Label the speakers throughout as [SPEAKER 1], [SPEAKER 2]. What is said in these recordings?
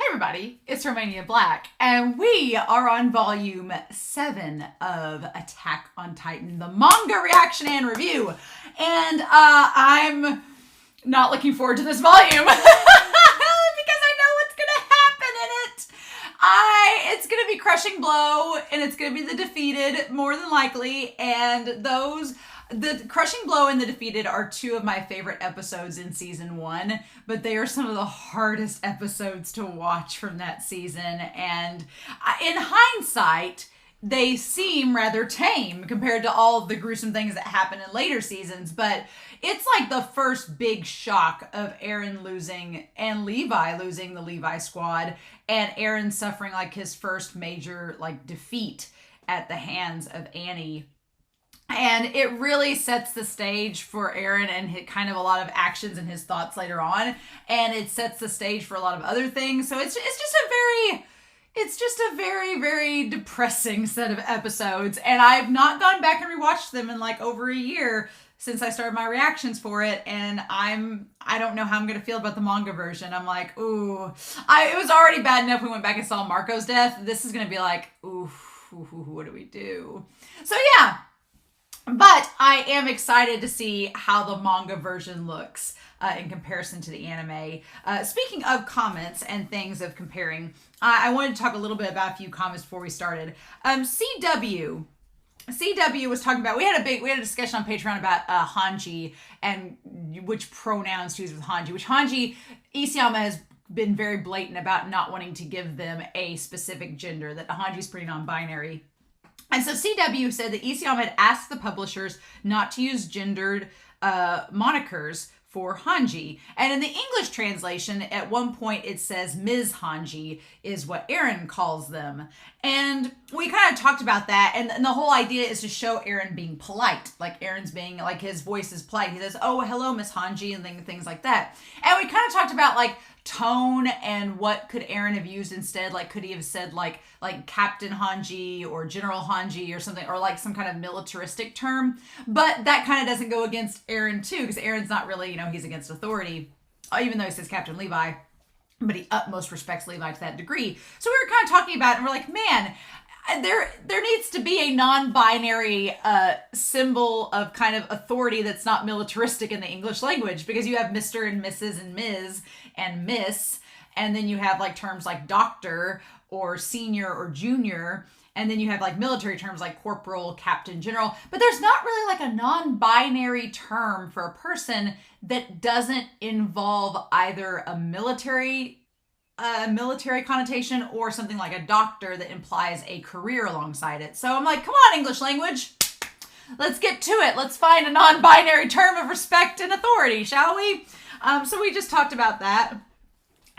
[SPEAKER 1] everybody, it's Romania Black, and we are on volume 7 of Attack on Titan, the manga reaction and review. And I'm not looking forward to this volume because I know what's going to happen in it. It's going to be Crushing Blow, and it's going to be the Defeated, more than likely, and the Crushing Blow and the Defeated are two of my favorite episodes in season 1, but they are some of the hardest episodes to watch from that season. And in hindsight, they seem rather tame compared to all of the gruesome things that happen in later seasons. But it's like the first big shock of Eren losing and Levi losing the Levi Squad, and Eren suffering like his first major defeat at the hands of Annie. And it really sets the stage for Eren and kind of a lot of actions and his thoughts later on. And it sets the stage for a lot of other things. So it's just a very, very depressing set of episodes. And I've not gone back and rewatched them in over a year since I started my reactions for it. And I don't know how I'm going to feel about the manga version. I'm like, ooh. It was already bad enough we went back and saw Marco's death. This is going to be like, ooh, what do we do? So yeah. But I am excited to see how the manga version looks in comparison to the anime. Speaking of comments and things of comparing, I wanted to talk a little bit about a few comments before we started. CW was talking about, we had a discussion on Patron about Hanji and which pronouns to use with Hanji, which Hanji, Isayama has been very blatant about not wanting to give them a specific gender, that Hanji's pretty non-binary. And so CW said that Isayama had asked the publishers not to use gendered monikers for Hanji. And in the English translation, at one point it says Ms. Hanji is what Eren calls them. And we kind of talked about that. And the whole idea is to show Eren being polite. Like Eren's being, his voice is polite. He says, oh, hello, Miss Hanji, and things like that. And we kind of talked about, tone and what could Eren have used instead. Could he have said like Captain Hanji or General Hanji or something, or some kind of militaristic term. But that kind of doesn't go against Eren too, because Eren's not really, he's against authority, even though he says Captain Levi, but he utmost respects Levi to that degree. So we were kind of talking about it, and we're like, man, there needs to be a non-binary symbol of kind of authority that's not militaristic in the English language, because you have Mr. and Mrs. and Ms. and Miss, and then you have terms like doctor or senior or junior, and then you have military terms like corporal, captain, general, but there's not really a non-binary term for a person that doesn't involve either a military connotation or something like a doctor that implies a career alongside it. So I'm like, come on, English language. Let's get to it. Let's find a non-binary term of respect and authority, shall we? So we just talked about that.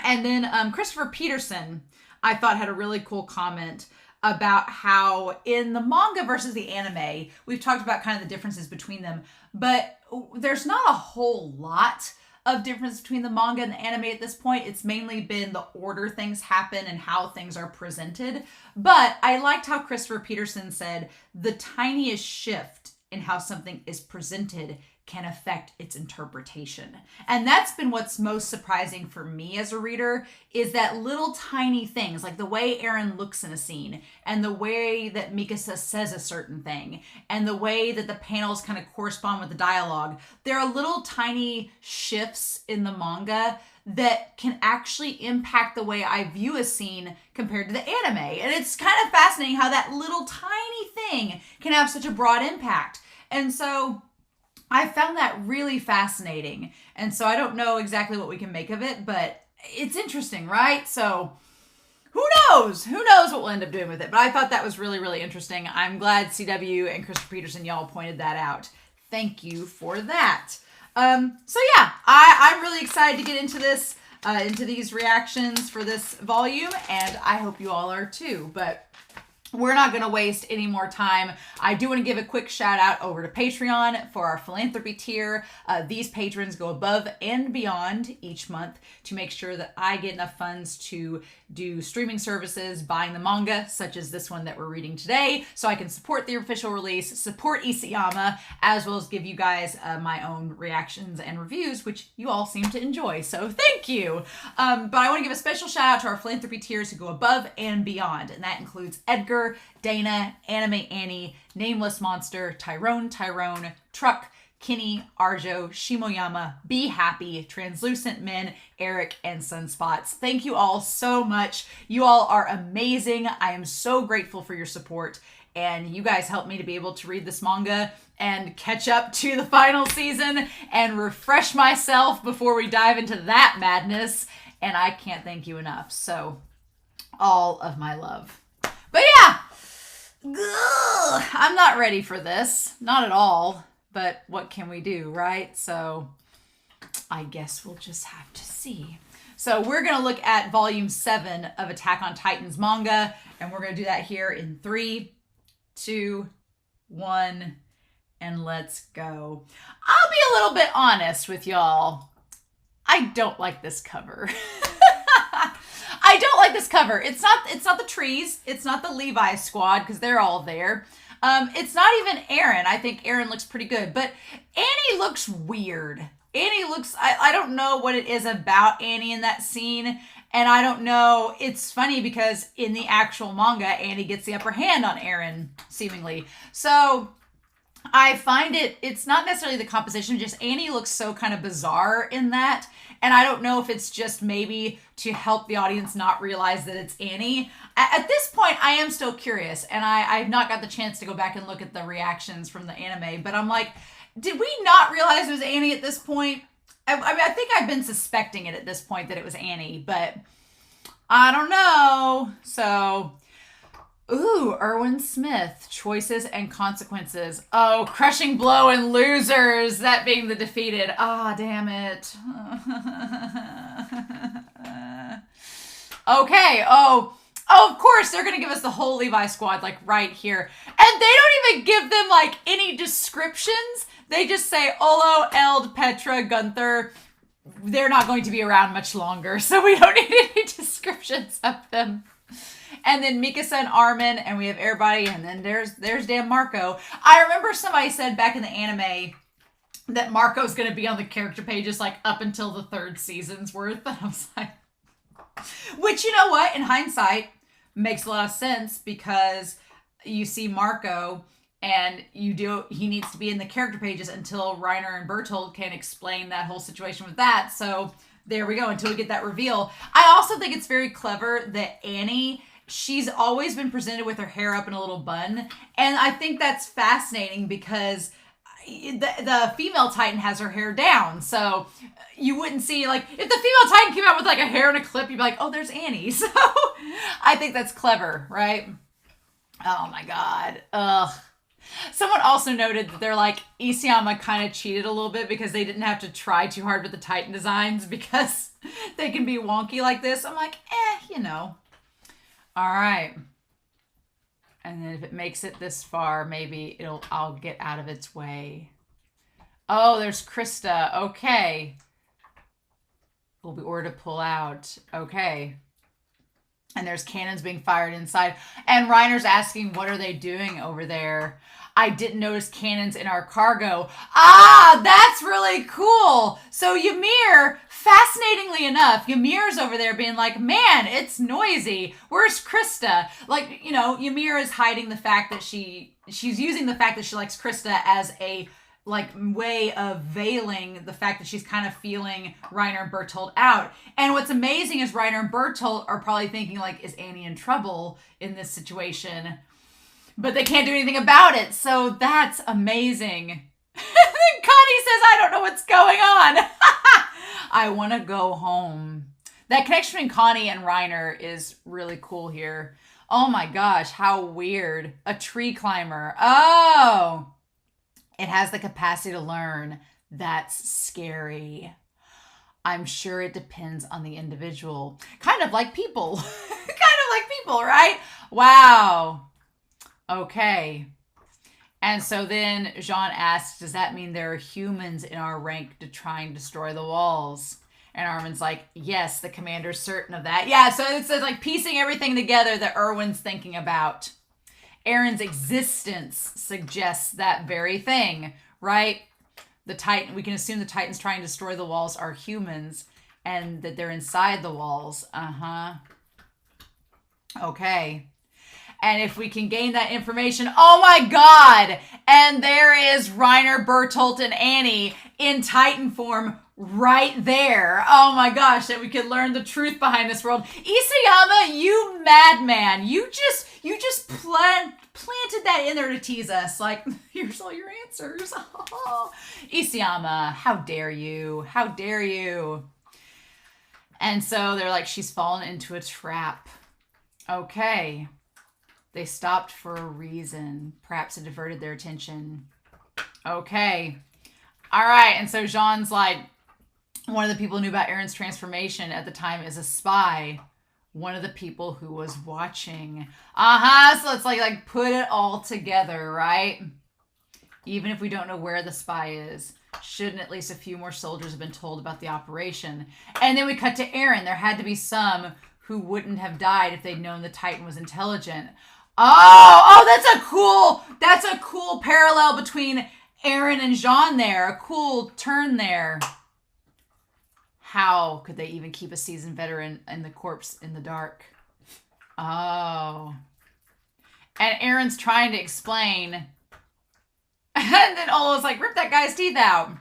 [SPEAKER 1] And then Christopher Peterson, I thought, had a really cool comment about how in the manga versus the anime, we've talked about kind of the differences between them, but there's not a whole lot of difference between the manga and the anime at this point. It's mainly been the order things happen and how things are presented. But I liked how Christopher Peterson said the tiniest shift in how something is presented can affect its interpretation. And that's been what's most surprising for me as a reader, is that little tiny things, like the way Eren looks in a scene, and the way that Mikasa says a certain thing, and the way that the panels kind of correspond with the dialogue. There are little tiny shifts in the manga that can actually impact the way I view a scene compared to the anime. And it's kind of fascinating how that little tiny thing can have such a broad impact. And so I found that really fascinating. And so I don't know exactly what we can make of it, but it's interesting, right? So who knows? Who knows what we'll end up doing with it? But I thought that was really, really interesting. I'm glad CW and Christopher Peterson, y'all pointed that out. Thank you for that. So yeah, I'm really excited to get into this, into these reactions for this volume, and I hope you all are too. But we're not going to waste any more time. I do want to give a quick shout out over to Patreon for our philanthropy tier. These patrons go above and beyond each month to make sure that I get enough funds to do streaming services, buying the manga, such as this one that we're reading today, so I can support the official release, support Isayama, as well as give you guys my own reactions and reviews, which you all seem to enjoy. So thank you. But I want to give a special shout out to our philanthropy tiers who go above and beyond, and that includes Edgar, Dana, Anime Annie, Nameless Monster, Tyrone, Truck, Kinney, Arjo, Shimoyama, Be Happy, Translucent Men, Eric, and Sunspots. Thank you all so much. You all are amazing. I am so grateful for your support, and you guys helped me to be able to read this manga and catch up to the final season and refresh myself before we dive into that madness, and I can't thank you enough. So, all of my love. But yeah, I'm not ready for this. Not at all. But what can we do, right? So I guess we'll just have to see. So we're going to look at volume 7 of Attack on Titan's manga. And we're going to do that here in 3, 2, 1, and let's go. I'll be a little bit honest with y'all. I don't like this cover. I don't like this cover. It's not the trees. It's not the Levi Squad, because they're all there. It's not even Eren. I think Eren looks pretty good, but Annie looks weird. Annie looks, I don't know what it is about Annie in that scene. And I don't know, it's funny because in the actual manga, Annie gets the upper hand on Eren, seemingly. So I find it's not necessarily the composition, just Annie looks so kind of bizarre in that. And I don't know if it's just maybe to help the audience not realize that it's Annie. At this point, I am still curious, and I've not got the chance to go back and look at the reactions from the anime, but I'm like, did we not realize it was Annie at this point? I mean, I think I've been suspecting it at this point that it was Annie, but I don't know. So, ooh, Erwin Smith, Choices and Consequences. Oh, Crushing Blow and Losers, that being the defeated. Ah, damn it. Okay, oh, of course, they're going to give us the whole Levi Squad, like, right here. And they don't even give them, like, any descriptions. They just say, Olo, Eld, Petra, Gunther. They're not going to be around much longer, so we don't need any descriptions of them. And then Mikasa and Armin, and we have everybody, and then there's damn Marco. I remember somebody said back in the anime that Marco's going to be on the character pages, like, up until the 3rd season's worth. And I was like, which, you know what, in hindsight, makes a lot of sense, because you see Marco, and he needs to be in the character pages until Reiner and Bertold can explain that whole situation with that. So there we go, until we get that reveal. I also think it's very clever that Annie, she's always been presented with her hair up in a little bun. And I think that's fascinating because the female Titan has her hair down. So you wouldn't see, like, if the female Titan came out with, like, a hair in a clip, you'd be like, oh, there's Annie. So I think that's clever, right? Oh, my God. Ugh. Someone also noted that they're like, Isayama kind of cheated a little bit because they didn't have to try too hard with the Titan designs because they can be wonky like this. I'm like, you know. All right. And then if it makes it this far, maybe I'll get out of its way. Oh, there's Krista. Okay. We'll be ordered to pull out. Okay. And there's cannons being fired inside. And Reiner's asking, what are they doing over there? I didn't notice cannons in our cargo. Ah, that's really cool. So Ymir, fascinatingly enough, Ymir's over there being like, man, it's noisy. Where's Krista? Like, you know, Ymir is hiding the fact that she's using the fact that she likes Krista as a like way of veiling the fact that she's kind of feeling Reiner and Bertold out. And what's amazing is Reiner and Bertold are probably thinking like, is Annie in trouble in this situation? But they can't do anything about it. So that's amazing. And then Connie says, I don't know what's going on. I want to go home. That connection between Connie and Reiner is really cool here. Oh my gosh, how weird. A tree climber. Oh. It has the capacity to learn. That's scary. I'm sure it depends on the individual. Kind of like people. Kind of like people, right? Wow. Okay. And so then Jean asks, does that mean there are humans in our rank to try and destroy the walls? And Armin's like, yes, the commander's certain of that. Yeah, so it's like piecing everything together that Erwin's thinking about. Eren's existence suggests that very thing, right? The Titan, we can assume the Titans trying to destroy the walls are humans and that they're inside the walls. Okay. And if we can gain that information, oh my God! And there is Reiner, Bertolt, and Annie in Titan form right there. Oh my gosh, that we could learn the truth behind this world. Isayama, you madman. You just planted that in there to tease us. Like, here's all your answers. Isayama, how dare you? How dare you? And so they're like, she's fallen into a trap. Okay. They stopped for a reason. Perhaps it diverted their attention. Okay. All right. And so Jean's like, one of the people who knew about Eren's transformation at the time is a spy. One of the people who was watching. So it's like put it all together, right? Even if we don't know where the spy is, shouldn't at least a few more soldiers have been told about the operation? And then we cut to Eren. There had to be some who wouldn't have died if they'd known the Titan was intelligent. Oh, that's a cool parallel between Eren and Jean there. A cool turn there. How could they even keep a seasoned veteran and the corpse in the dark? Oh. And Eren's trying to explain. And then Ola's like, rip that guy's teeth out.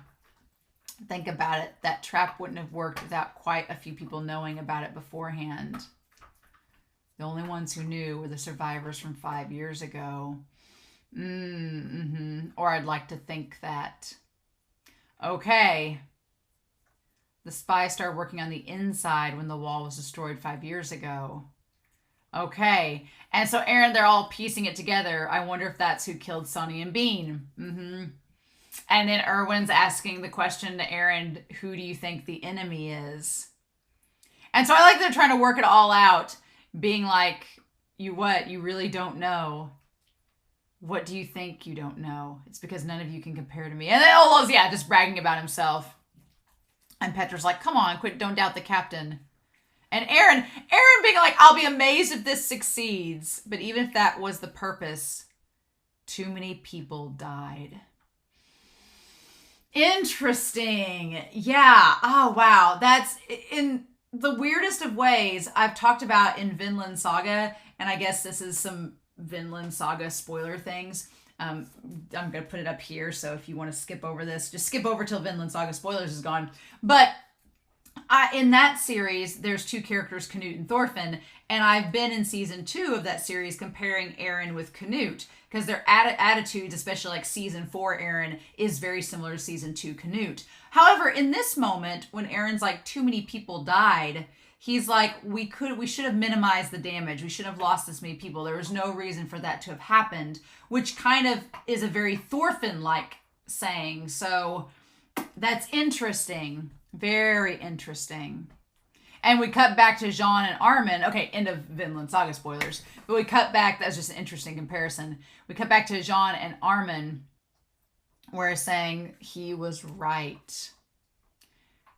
[SPEAKER 1] Think about it. That trap wouldn't have worked without quite a few people knowing about it beforehand. The only ones who knew were the survivors from 5 years ago. Or I'd like to think that. Okay. The spies started working on the inside when the wall was destroyed 5 years ago. Okay. And so Eren, they're all piecing it together. I wonder if that's who killed Sonny and Bean. And then Erwin's asking the question to Eren, who do you think the enemy is? And so I like they're trying to work it all out. Being like, you what? You really don't know. What do you think you don't know? It's because none of you can compare to me. And then Ola's, just bragging about himself. And Petra's like, come on, quit, don't doubt the captain. And Eren being like, I'll be amazed if this succeeds. But even if that was the purpose, too many people died. Interesting. Yeah. Oh, wow. That's in the weirdest of ways. I've talked about in Vinland Saga, and I guess this is some Vinland Saga spoiler things. I'm going to put it up here, so if you want to skip over this, just skip over till Vinland Saga spoilers is gone. But in that series, there's two characters, Canute and Thorfinn, and I've been in season 2 of that series comparing Eren with Canute, because their attitudes, especially like season 4 Eren, is very similar to season 2 Canute. However, in this moment, when Eren's like, too many people died, he's like, we should have minimized the damage. We should have lost this many people. There was no reason for that to have happened, which kind of is a very Thorfinn-like saying. So that's interesting. Very interesting. And we cut back to Jean and Armin. Okay, end of Vinland Saga spoilers. But we cut back, that's just an interesting comparison. We cut back to Jean and Armin, where it's saying he was right.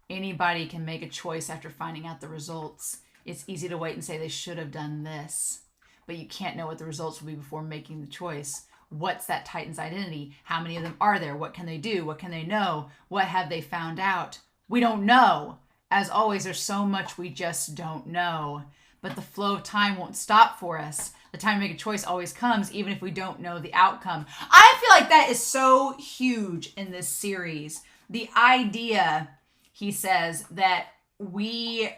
[SPEAKER 1] Anybody can make a choice after finding out the results. It's easy to wait and say they should have done this. But you can't know what the results will be before making the choice. What's that Titan's identity? How many of them are there? What can they do? What can they know? What have they found out? We don't know. As always, there's so much we just don't know. But the flow of time won't stop for us. The time to make a choice always comes, even if we don't know the outcome. I feel like that is so huge in this series. The idea, he says, that we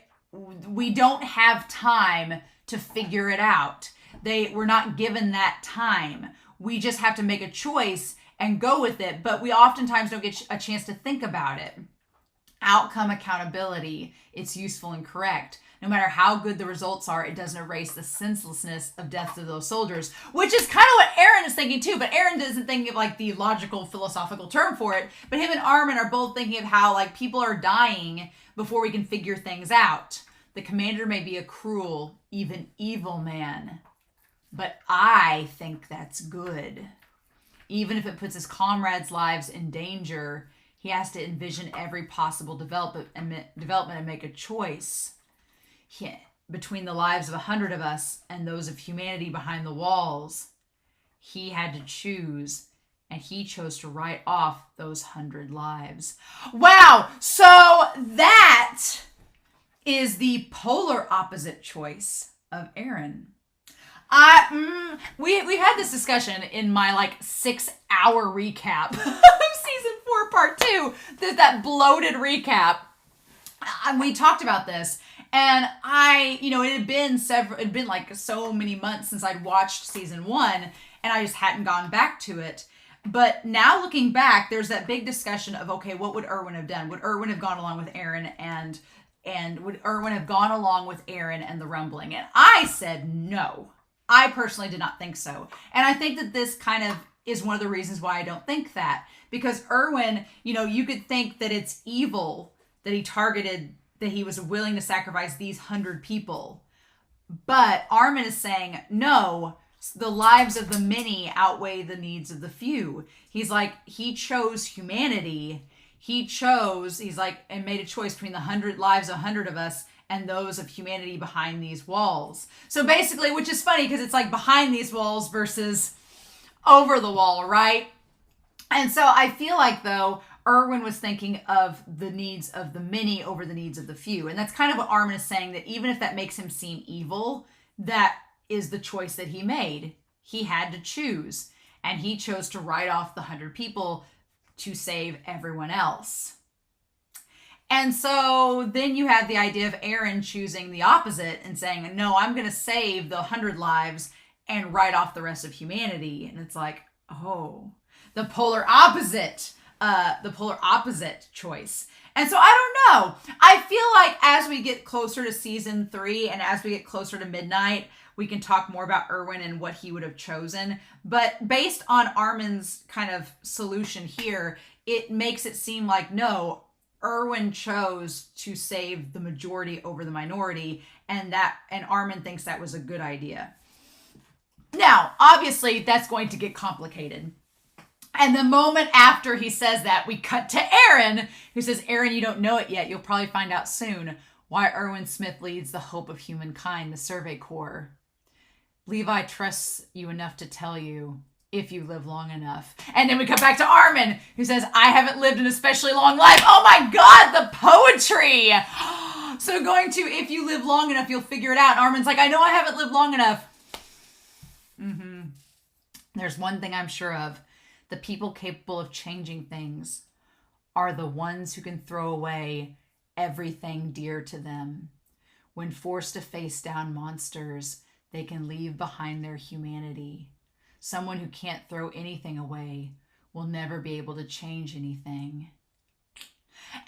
[SPEAKER 1] don't have time to figure it out. We're not given that time. We just have to make a choice and go with it. But we oftentimes don't get a chance to think about it. Outcome accountability. It's useful and correct. No matter how good the results are, it doesn't erase the senselessness of deaths of those soldiers, which is kind of what Eren is thinking too. But Eren isn't thinking of like the logical philosophical term for it. But him and Armin are both thinking of how like people are dying before we can figure things out. The commander may be a cruel, even evil man, But I think that's good. Even if it puts his comrades' lives in danger, he has to envision every possible development and make a choice between the lives of 100 of us and those of humanity behind the walls. He had to choose, and he chose to write off those 100 lives. Wow! So that is the polar opposite choice of Eren. We had this discussion in my 6-hour recap of season 4 part 2. That bloated recap. We talked about this, and it had been so many months since I'd watched season 1, and I just hadn't gone back to it. But now looking back, there's that big discussion of, okay, what would Erwin have done? Would Erwin have gone along with Eren and would Erwin have gone along with Eren and the rumbling? And I said no. I personally did not think so. And I think that this kind of is one of the reasons why I don't think that. Because Erwin, you could think that it's evil that he was willing to sacrifice these 100 people. But Armin is saying, no, the lives of the many outweigh the needs of the few. He's like, he chose humanity. And made a choice between the 100 lives of 100 of us and those of humanity behind these walls. So basically, which is funny because it's like behind these walls versus over the wall, right? And so I feel like, though, Erwin was thinking of the needs of the many over the needs of the few. And that's kind of what Armin is saying, that even if that makes him seem evil, that is the choice that he made. He had to choose. And he chose to write off the 100 people to save everyone else. And so then you have the idea of Eren choosing the opposite and saying, no, I'm going to save the 100 lives and write off the rest of humanity. And it's like, oh, the polar opposite choice. And so I don't know. I feel like as we get closer to season 3 and as we get closer to midnight, we can talk more about Erwin and what he would have chosen. But based on Armin's kind of solution here, it makes it seem like, no, Erwin chose to save the majority over the minority, and Armin thinks that was a good idea. Now, obviously, that's going to get complicated. And the moment after he says that, we cut to Eren, who says, Eren, you don't know it yet. You'll probably find out soon why Erwin Smith leads the hope of humankind, the Survey Corps. Levi trusts you enough to tell you if you live long enough. And then we come back to Armin, who says, I haven't lived an especially long life. Oh my God, the poetry. So going to, if you live long enough, you'll figure it out. And Armin's like, I know I haven't lived long enough. There's one thing I'm sure of. The people capable of changing things are the ones who can throw away everything dear to them. When forced to face down monsters, they can leave behind their humanity. Someone who can't throw anything away will never be able to change anything.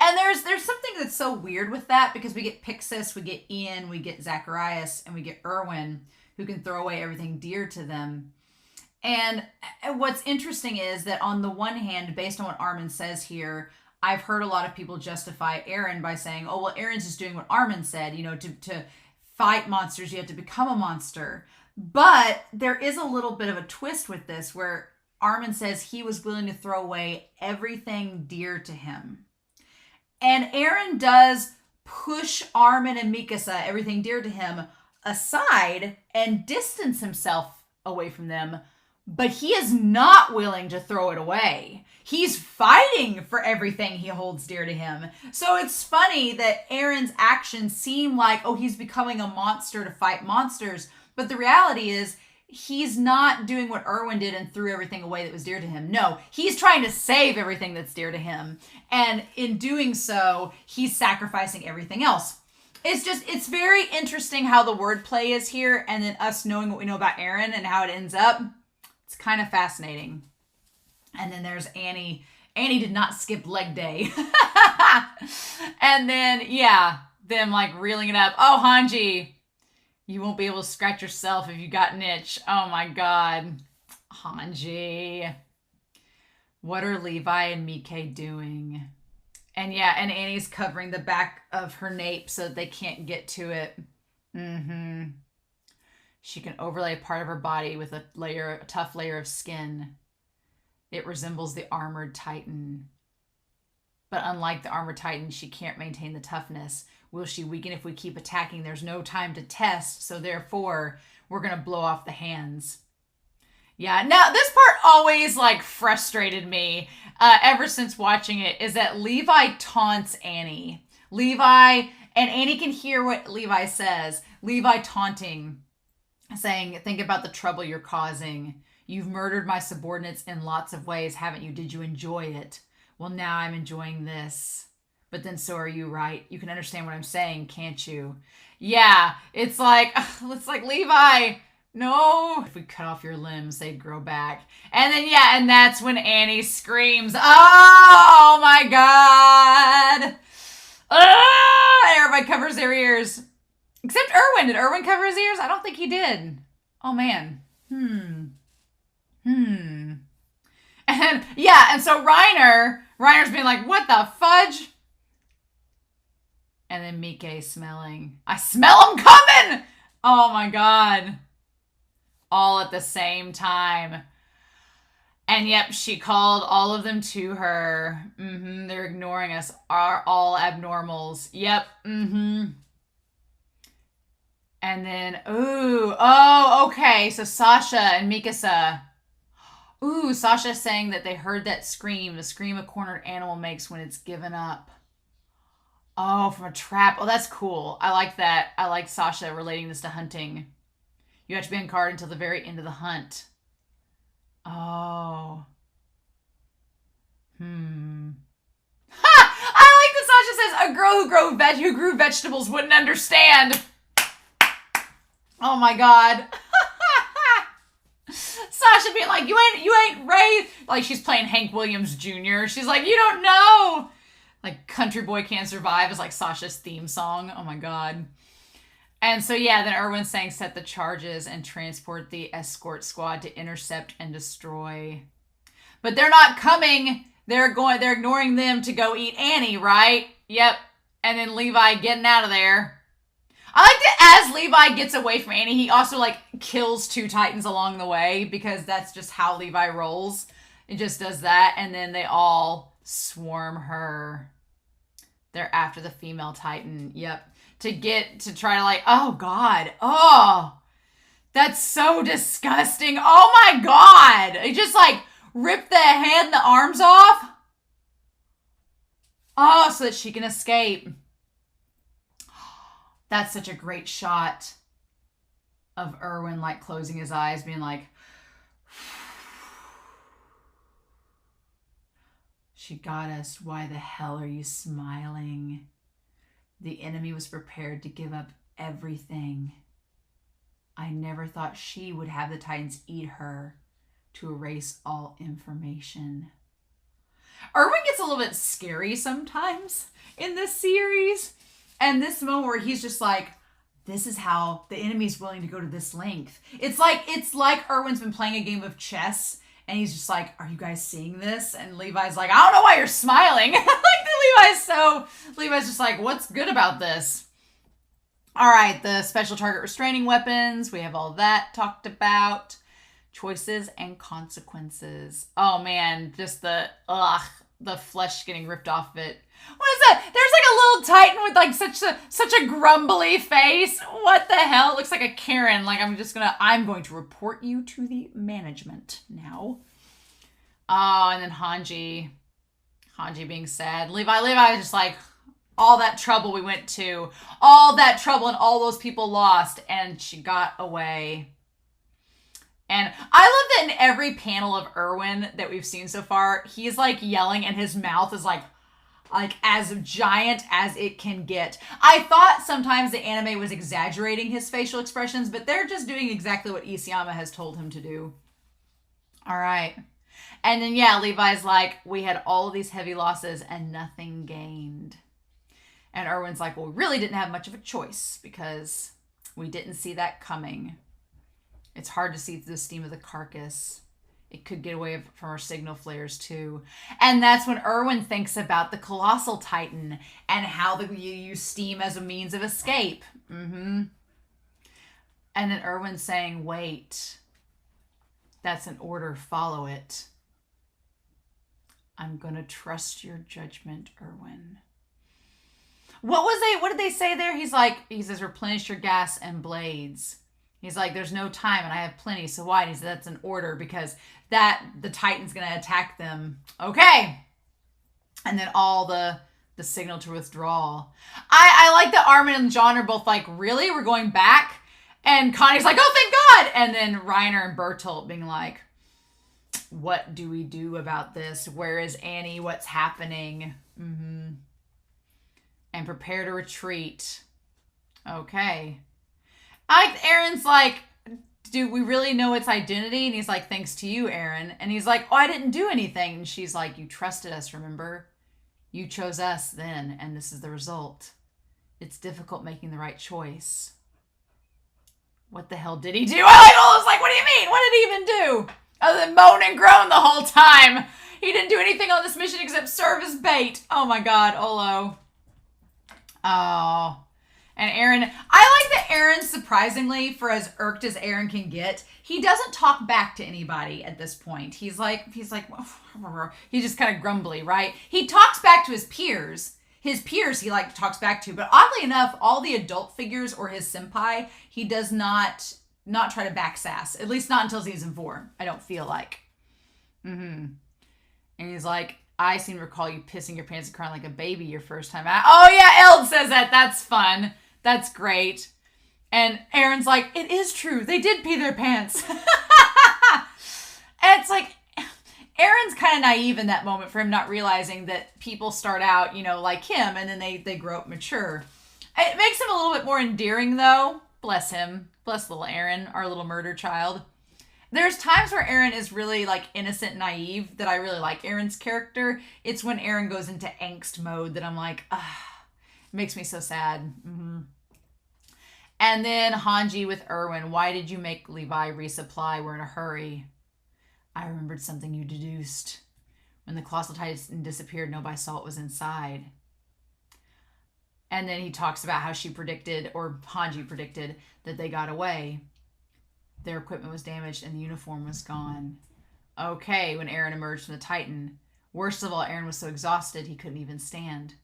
[SPEAKER 1] And there's something that's so weird with that, because we get Pixis, we get Ian, we get Zacharias, and we get Erwin, who can throw away everything dear to them. And what's interesting is that on the one hand, based on what Armin says here, I've heard a lot of people justify Eren by saying, oh, well, Eren's just doing what Armin said, to fight monsters, you have to become a monster. But there is a little bit of a twist with this, where Armin says he was willing to throw away everything dear to him. And Eren does push Armin and Mikasa, everything dear to him, aside and distance himself away from them. But he is not willing to throw it away. He's fighting for everything he holds dear to him. So it's funny that Eren's actions seem like, oh, he's becoming a monster to fight monsters. But the reality is, he's not doing what Erwin did and threw everything away that was dear to him. No, he's trying to save everything that's dear to him. And in doing so, he's sacrificing everything else. It's very interesting how the wordplay is here, and then us knowing what we know about Eren and how it ends up. It's kind of fascinating. And then there's Annie. Annie did not skip leg day. And then, them reeling it up. Oh, Hanji, you won't be able to scratch yourself if you got an itch. Oh my God. Hanji. What are Levi and Mike doing? And Annie's covering the back of her nape so that they can't get to it. She can overlay part of her body with a tough layer of skin. It resembles the armored Titan. But unlike the armored Titan, she can't maintain the toughness. Will she weaken if we keep attacking? There's no time to test, so therefore, we're going to blow off the hands. Yeah, now this part always like frustrated me ever since watching it, is that Levi taunts Annie. Levi, and Annie can hear what Levi says. Levi taunting, saying, think about the trouble you're causing. You've murdered my subordinates in lots of ways, haven't you? Did you enjoy it? Well, now I'm enjoying this. But then so are you, right? You can understand what I'm saying, can't you? Yeah, it's like Levi, no. If we cut off your limbs, they'd grow back. And then, yeah, and that's when Annie screams, oh my God. Everybody covers their ears. Except Erwin. Did Erwin cover his ears? I don't think he did. Oh, man. And yeah, and so Reiner's being like, what the fudge? And then Mike smelling. I smell him coming! Oh my God. All at the same time. And yep, she called all of them to her. They're ignoring us. Are all abnormals. Yep. And then, okay. So Sasha and Mikasa. Sasha saying that they heard that scream, the scream a cornered animal makes when it's given up. Oh, from a trap. Oh, that's cool. I like that. I like Sasha relating this to hunting. You have to be on guard until the very end of the hunt. Oh. I like that Sasha says, a girl who grew vegetables wouldn't understand. Oh my God. Sasha being like, you ain't raised. Like she's playing Hank Williams Jr. She's like, you don't know. Like Country Boy Can't Survive is like Sasha's theme song. Oh my God. And so yeah, then Erwin's saying set the charges and transport the escort squad to intercept and destroy. But they're not coming. They're ignoring them to go eat Annie, right? Yep. And then Levi getting out of there. I like that as Levi gets away from Annie, he also like kills 2 Titans along the way because that's just how Levi rolls. It just does that. And then they all swarm her. They're after the female Titan. Yep. To try to like, oh God. Oh, that's so disgusting. Oh my God. It just like ripped the head and the arms off. Oh, so that she can escape. That's such a great shot of Erwin like closing his eyes, being like, she got us. Why the hell are you smiling? The enemy was prepared to give up everything. I never thought she would have the Titans eat her to erase all information. Erwin gets a little bit scary sometimes in this series. And this moment where he's just like, this is how the enemy's willing to go to this length. It's like Erwin's been playing a game of chess and he's just like, are you guys seeing this? And Levi's like, I don't know why you're smiling. Levi's just like, what's good about this? All right, the special target restraining weapons. We have all that talked about. Choices and consequences. Oh man, just the flesh getting ripped off of it. What is that? There's like a little Titan with like such a grumbly face. What the hell? It looks like a Karen. Like I'm going to report you to the management now. Oh, and then Hanji being sad. Levi is just like, all that trouble we went to, all that trouble and all those people lost, and she got away. And I love that in every panel of Erwin that we've seen so far, he's like yelling and his mouth is like as giant as it can get. I thought sometimes the anime was exaggerating his facial expressions, but they're just doing exactly what Isayama has told him to do. All right. And then, yeah, Levi's like, we had all of these heavy losses and nothing gained. And Erwin's like, well, we really didn't have much of a choice because we didn't see that coming. It's hard to see through the steam of the carcass. It could get away from our signal flares too. And that's when Erwin thinks about the Colossal Titan and how you use steam as a means of escape. And then Erwin's saying, wait, that's an order, follow it. I'm going to trust your judgment, Erwin. What did they say there? He says, replenish your gas and blades. He's like, there's no time and I have plenty, so why? And he said, that's an order because the Titan's going to attack them. Okay. And then all the signal to withdraw. I like that Armin and John are both like, really? We're going back? And Connie's like, oh, thank God. And then Reiner and Bertolt being like, what do we do about this? Where is Annie? What's happening? Mm-hmm. And prepare to retreat. Okay. Eren's like, do we really know its identity? And he's like, thanks to you, Eren. And he's like, oh, I didn't do anything. And she's like, you trusted us, remember? You chose us then, and this is the result. It's difficult making the right choice. What the hell did he do? I was like, what do you mean? What did he even do? Other than moan and groan the whole time. He didn't do anything on this mission except serve as bait. Oh my God, Olo. Oh. And Eren, I like that Eren, surprisingly, for as irked as Eren can get, he doesn't talk back to anybody at this point. He's like, he's just kind of grumbly, right? He talks back to his peers. His peers he like talks back to, but oddly enough, all the adult figures or his senpai, he does not try to backsass. At least not until season 4. I don't feel like. Mm-hmm. And he's like, I seem to recall you pissing your pants and crying like a baby your first time out. Oh yeah, Eld says that. That's fun. That's great. And Eren's like, it is true. They did pee their pants. And it's like, Eren's kind of naive in that moment for him not realizing that people start out, like him, and then they grow up mature. It makes him a little bit more endearing, though. Bless him. Bless little Eren, our little murder child. There's times where Eren is really, like, innocent and naive that I really like Eren's character. It's when Eren goes into angst mode that I'm like, it makes me so sad. Mm-hmm. And then Hanji with Erwin. Why did you make Levi resupply? We're in a hurry. I remembered something you deduced. When the colossal titan disappeared, nobody saw what was inside. And then he talks about how she predicted, or Hanji predicted, that they got away. Their equipment was damaged and the uniform was gone. Okay, when Eren emerged from the Titan. Worst of all, Eren was so exhausted he couldn't even stand.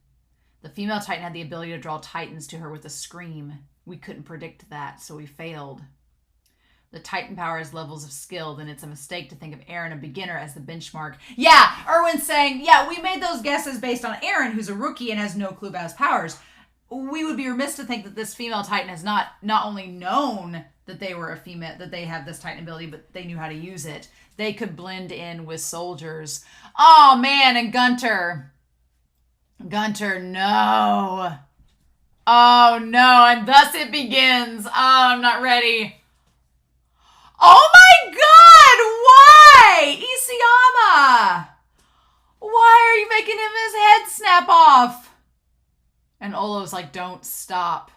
[SPEAKER 1] The female Titan had the ability to draw Titans to her with a scream. We couldn't predict that, so we failed. The Titan power has levels of skill, then it's a mistake to think of Eren, a beginner, as the benchmark. Yeah, Erwin's saying, yeah, we made those guesses based on Eren, who's a rookie and has no clue about his powers. We would be remiss to think that this female Titan has not only known that they were a female, that they have this Titan ability, but they knew how to use it. They could blend in with soldiers. Oh, man, and Gunter. Gunter, no. Oh, no, and thus it begins. Oh, I'm not ready. Oh my God! Why? Isayama! Why are you making him his head snap off? And Olo's like, don't stop.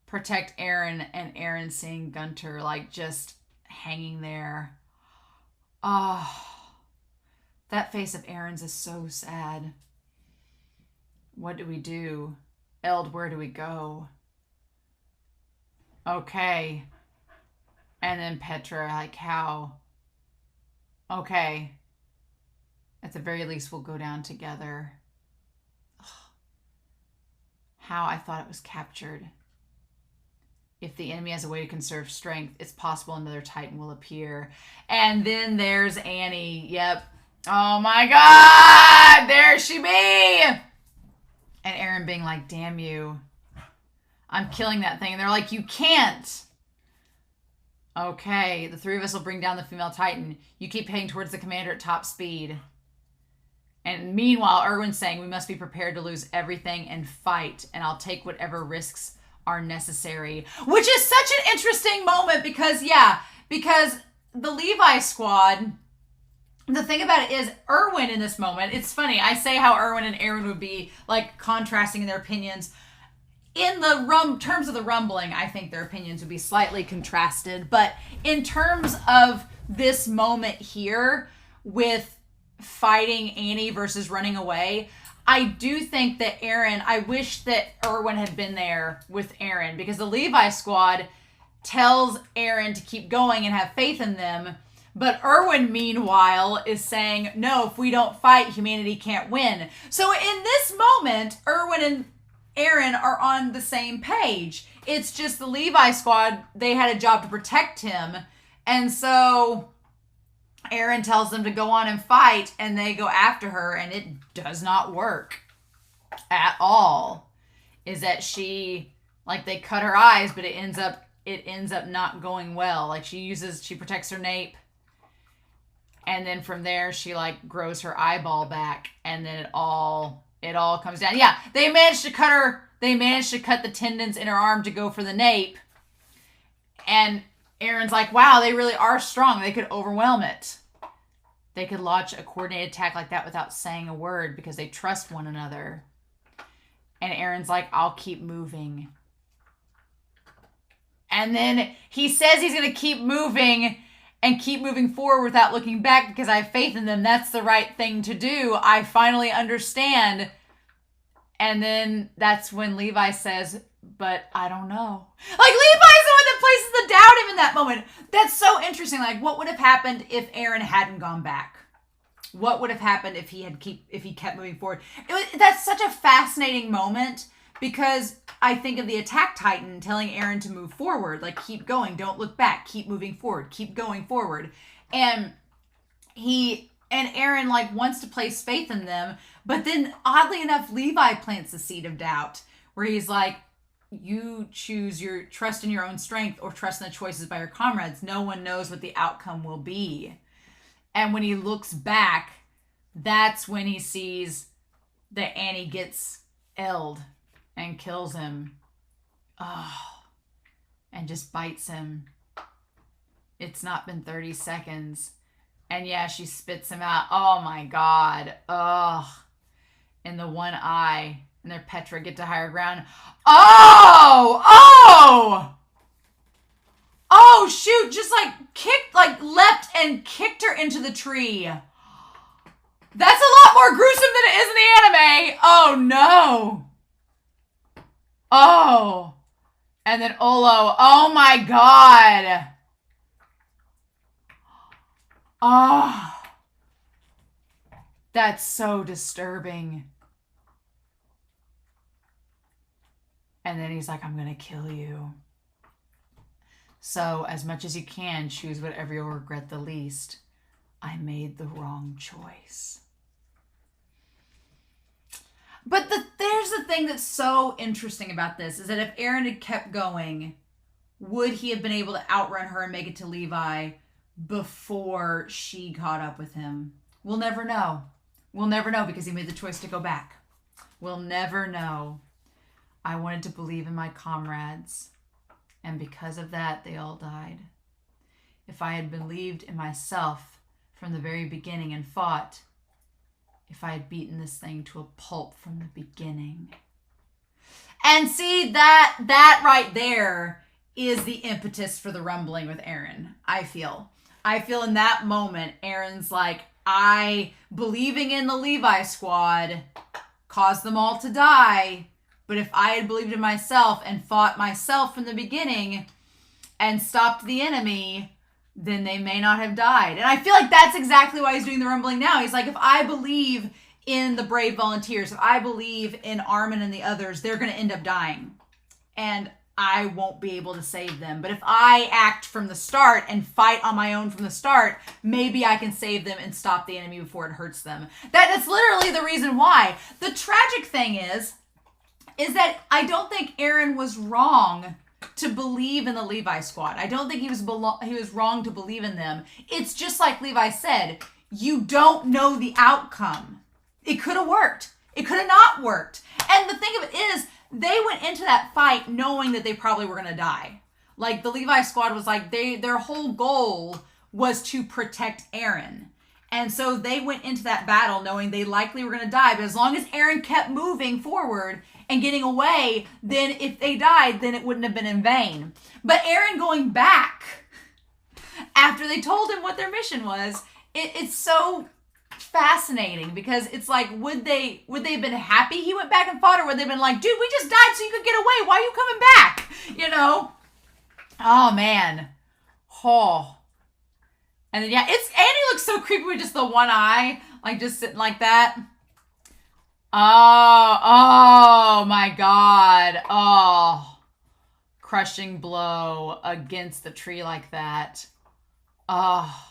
[SPEAKER 1] Protect Eren, and Eren seeing Gunter like just hanging there. Oh, that face of Eren's is so sad. What do we do? Eld, where do we go? Okay. And then Petra, like, how? Okay. At the very least, we'll go down together. Ugh. How? I thought it was captured. If the enemy has a way to conserve strength, it's possible another Titan will appear. And then there's Annie. Yep. Oh my God! There she be! And Eren being like, damn you. I'm killing that thing. And they're like, you can't. Okay, the three of us will bring down the female Titan. You keep heading towards the commander at top speed. And meanwhile, Erwin's saying we must be prepared to lose everything and fight, and I'll take whatever risks are necessary. Which is such an interesting moment because the Levi Squad, the thing about it is Erwin in this moment, it's funny, I say how Erwin and Eren would be like contrasting in their opinions. In the terms of the rumbling, I think their opinions would be slightly contrasted. But in terms of this moment here with fighting Annie versus running away, I do think that I wish that Erwin had been there with Eren, because the Levi Squad, tells Eren to keep going and have faith in them. But Erwin, meanwhile, is saying, no, if we don't fight, humanity can't win. So in this moment, Erwin and Eren are on the same page. It's just the Levi Squad, they had a job to protect him. And so Eren tells them to go on and fight, and they go after her, and it does not work at all. Is that she, like, they cut her eyes, but it ends up not going well. Like, she protects her nape, and then from there she, like, grows her eyeball back, and then it all comes down. Yeah, they managed to cut the tendons in her arm to go for the nape, and Eren's like, wow, they really are strong. They could overwhelm it. They could launch a coordinated attack like that without saying a word because they trust one another. And Eren's like, I'll keep moving. And then he says he's going to keep moving and keep moving forward without looking back because I have faith in them. That's the right thing to do. I finally understand. And then that's when Levi says, but I don't know. Like, Levi's the one that places the doubt in that moment. That's so interesting. Like, what would have happened if Eren hadn't gone back? What would have happened if he kept moving forward? That's such a fascinating moment because I think of the Attack Titan telling Eren to move forward, like, keep going, don't look back, keep moving forward, keep going forward. And Eren, like, wants to place faith in them, but then oddly enough, Levi plants the seed of doubt where he's like, you choose your trust in your own strength or trust in the choices by your comrades. No one knows what the outcome will be. And when he looks back, that's when he sees that Annie gets Eld and kills him. Oh, and just bites him. It's not been 30 seconds. And yeah, she spits him out. Oh my God. Ugh. In the one eye. And their Petra get to higher ground. Oh, shoot. Just leapt and kicked her into the tree. That's a lot more gruesome than it is in the anime. Oh, no. Oh. And then Olo. Oh, my God. Oh. That's so disturbing. And then he's like, I'm going to kill you. So, as much as you can, choose whatever you'll regret the least. I made the wrong choice. But there's the thing that's so interesting about this, is that if Eren had kept going, would he have been able to outrun her and make it to Levi before she caught up with him? We'll never know. We'll never know because he made the choice to go back. We'll never know. I wanted to believe in my comrades, and because of that, they all died. If I had believed in myself from the very beginning and fought, if I had beaten this thing to a pulp from the beginning. And see, that right there is the impetus for the rumbling with Eren, I feel. I feel in that moment, Eren's like, believing in the Levi Squad caused them all to die. But if I had believed in myself and fought myself from the beginning and stopped the enemy, then they may not have died. And I feel like that's exactly why he's doing the rumbling now. He's like, if I believe in the brave volunteers, if I believe in Armin and the others, they're going to end up dying. And I won't be able to save them. But if I act from the start and fight on my own from the start, maybe I can save them and stop the enemy before it hurts them. That's literally the reason why. The tragic thing is that I don't think Eren was wrong to believe in the Levi Squad. I don't think he was wrong to believe in them. It's just like Levi said, you don't know the outcome. It could have worked. It could have not worked. And the thing of it is, they went into that fight knowing that they probably were going to die. Like, the Levi Squad was like, their whole goal was to protect Eren. And so they went into that battle knowing they likely were going to die. But as long as Eren kept moving forward and getting away, then if they died, then it wouldn't have been in vain. But Eren going back after they told him what their mission was, it's so fascinating because it's like, would they have been happy he went back and fought, or would they have been like, dude, we just died so you could get away. Why are you coming back? You know? Oh, man. Oh. And then, yeah, Annie looks so creepy with just the one eye. Like, just sitting like that. Oh my God. Oh. Crushing blow against the tree like that. Oh.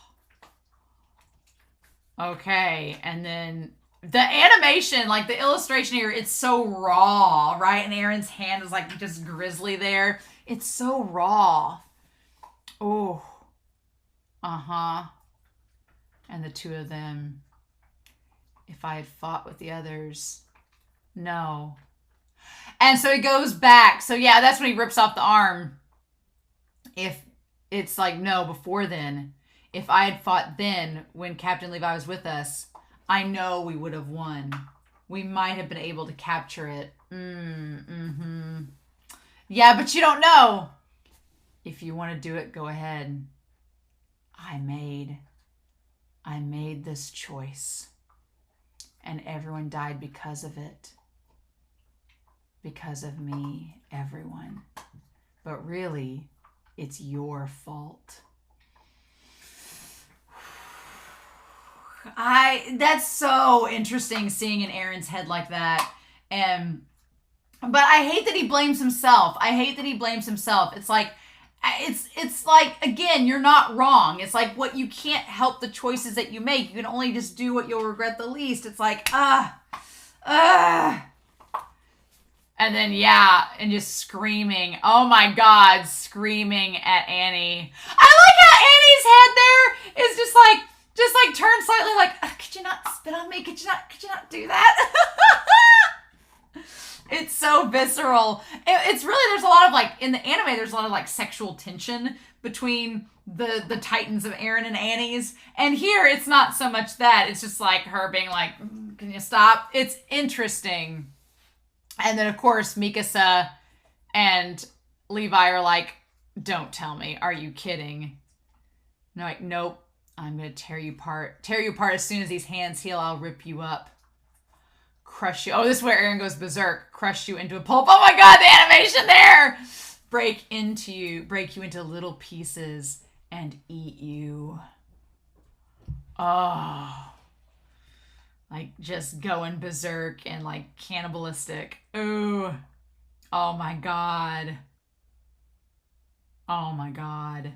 [SPEAKER 1] Okay. And then the animation, like the illustration here, it's so raw, right? And Eren's hand is like just grisly there. It's so raw. Oh. Uh-huh. And the two of them. If I had fought with the others. No. And so he goes back. So yeah, that's when he rips off the arm. If it's like, no, before then. If I had fought then when Captain Levi was with us, I know we would have won. We might have been able to capture it. Mm-hmm. Yeah, but you don't know. If you want to do it, go ahead. I made this choice. And everyone died because of it. Because of me, everyone. But really, it's your fault. That's so interesting seeing in Eren's head like that. But I hate that he blames himself. It's like, it's like, again, you're not wrong. It's like what you can't help the choices that you make. You can only just do what you'll regret the least. It's like, and then, yeah, and just screaming. Oh my God, screaming at Annie. I like how Annie's head there is just like turned slightly like, could you not spit on me? Could you not do that? It's so visceral. It's really, there's a lot of like, in the anime, there's a lot of like sexual tension between the titans of Eren and Annie's. And here, it's not so much that. It's just like her being like, can you stop? It's interesting. And then, of course, Mikasa and Levi are like, don't tell me. Are you kidding? And they're like, nope. I'm going to tear you apart. Tear you apart as soon as these hands heal. I'll rip you up. Crush you. Oh, this is where Eren goes berserk. Crush you into a pulp. Oh my God, the animation there! Break you into little pieces and eat you. Oh. Like just going berserk and like cannibalistic. Ooh. Oh my God. Oh my God.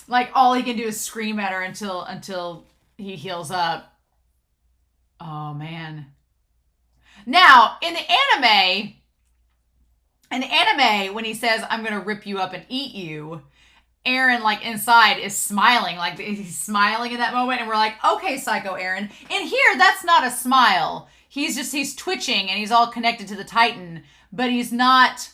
[SPEAKER 1] Like all he can do is scream at her until he heals up. Oh man. Now, in the anime, when he says, I'm going to rip you up and eat you, Eren, like, inside is smiling. Like, he's smiling in that moment, and we're like, okay, Psycho Eren. In here, that's not a smile. He's twitching, and he's all connected to the Titan, but he's not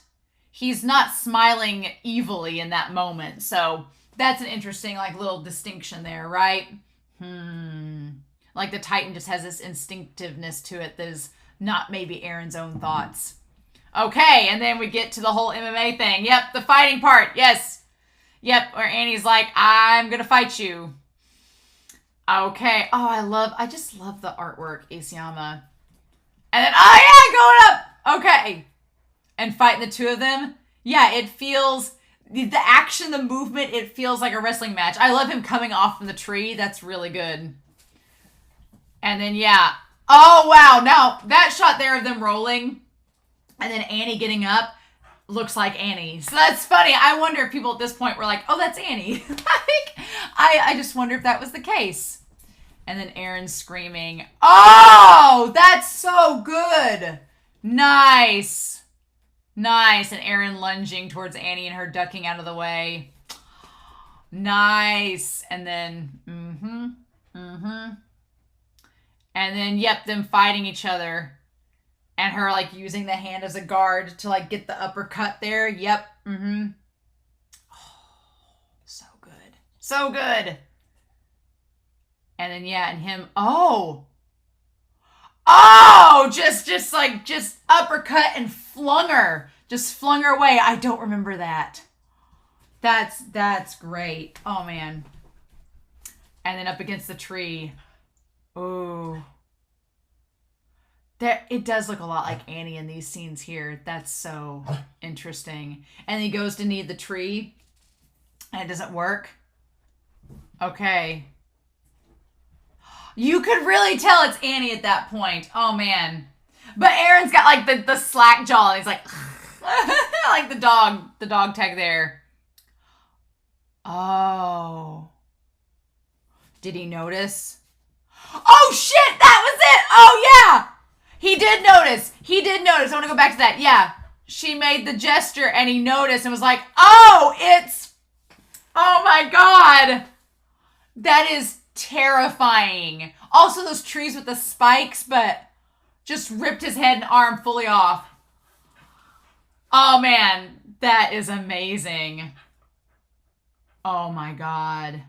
[SPEAKER 1] smiling evilly in that moment. So, that's an interesting, like, little distinction there, right? Like, the Titan just has this instinctiveness to it that is not maybe Eren's own thoughts. Okay, and then we get to the whole MMA thing. Yep, the fighting part. Yes. Yep, where Annie's like, I'm gonna fight you. Okay. Oh, I just love the artwork, Isayama. And then, oh yeah, going up. Okay. And fighting the two of them. Yeah, it feels, the action, the movement, it feels like a wrestling match. I love him coming off from the tree. That's really good. And then, yeah. Oh, wow. Now, that shot there of them rolling and then Annie getting up looks like Annie. So that's funny. I wonder if people at this point were like, oh, that's Annie. I just wonder if that was the case. And then Eren screaming, oh, that's so good. Nice. Nice. And Eren lunging towards Annie and her ducking out of the way. Nice. And then, and then, yep, them fighting each other. And her, like, using the hand as a guard to, like, get the uppercut there. Yep. Oh, so good. So good. And then, yeah, and him, oh, just uppercut and flung her. Just flung her away. I don't remember that. That's great. Oh, man. And then up against the tree. Oh. It does look a lot like Annie in these scenes here. That's so interesting. And he goes to need the tree, and it doesn't work. Okay. You could really tell it's Annie at that point. Oh, man. But Eren's got, like, the slack jaw, and he's like, like the dog tag there. Oh. Did he notice? Oh, shit! That was it! Oh, yeah! He did notice. I want to go back to that. Yeah. She made the gesture, and he noticed and was like, oh, it's... Oh, my God. That is terrifying. Also, those trees with the spikes, but just ripped his head and arm fully off. Oh, man. That is amazing. Oh, my God.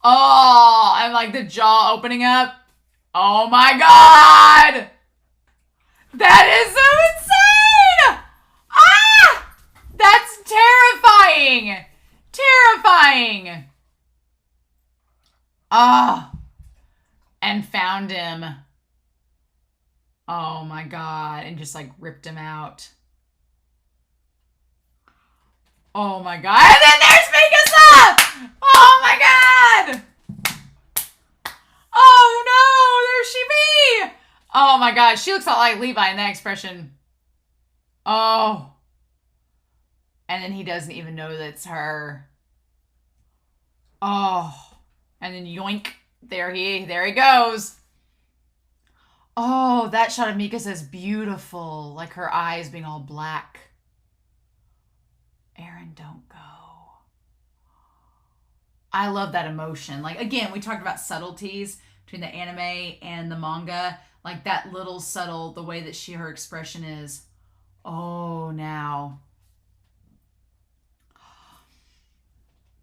[SPEAKER 1] Oh, I'm like the jaw opening up. Oh, my God. That is so insane. Ah! That's terrifying. Terrifying. Ah. And found him. Oh my God. And just like ripped him out. Oh my God. And then there's Mikasa! Oh my God. Oh no. There's she be. Oh my God. She looks a lot like Levi in that expression. Oh. And then he doesn't even know that it's her. Oh. And then yoink. There he goes. Oh, that shot of Mikasa is beautiful. Like her eyes being all black. Eren, don't go. I love that emotion. Like, again, we talked about subtleties between the anime and the manga. Like that little subtle, the way that her expression is. Oh, now.